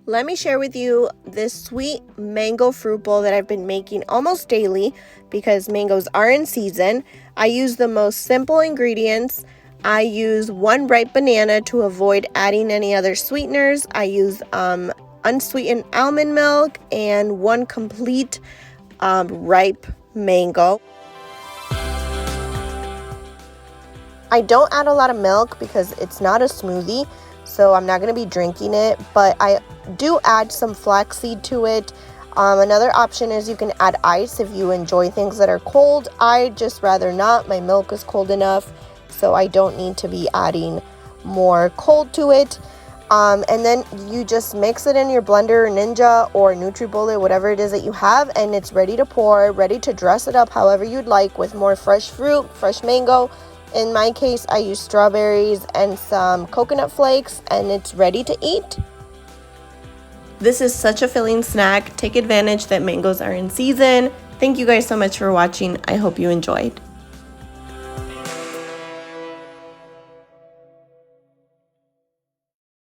let me share with you this sweet mango fruit bowl that I've been making almost daily because mangoes are in season. I use the most simple ingredients. I use one ripe banana to avoid adding any other sweeteners. I use unsweetened almond milk and one complete ripe mango. I don't add a lot of milk because it's not a smoothie, so I'm not going to be drinking it, but I do add some flaxseed to it. Another option is you can add ice if you enjoy things that are cold. I just rather not. My milk is cold enough, so I don't need to be adding more cold to it. And then you just mix it in your blender, Ninja or NutriBullet, whatever it is that you have, and it's ready to pour, ready to dress it up however you'd like with more fresh fruit, fresh mango. In my case, I use strawberries and some coconut flakes, and it's ready to eat. This is such a filling snack. Take advantage that mangoes are in season. Thank you guys so much for watching. I hope you enjoyed.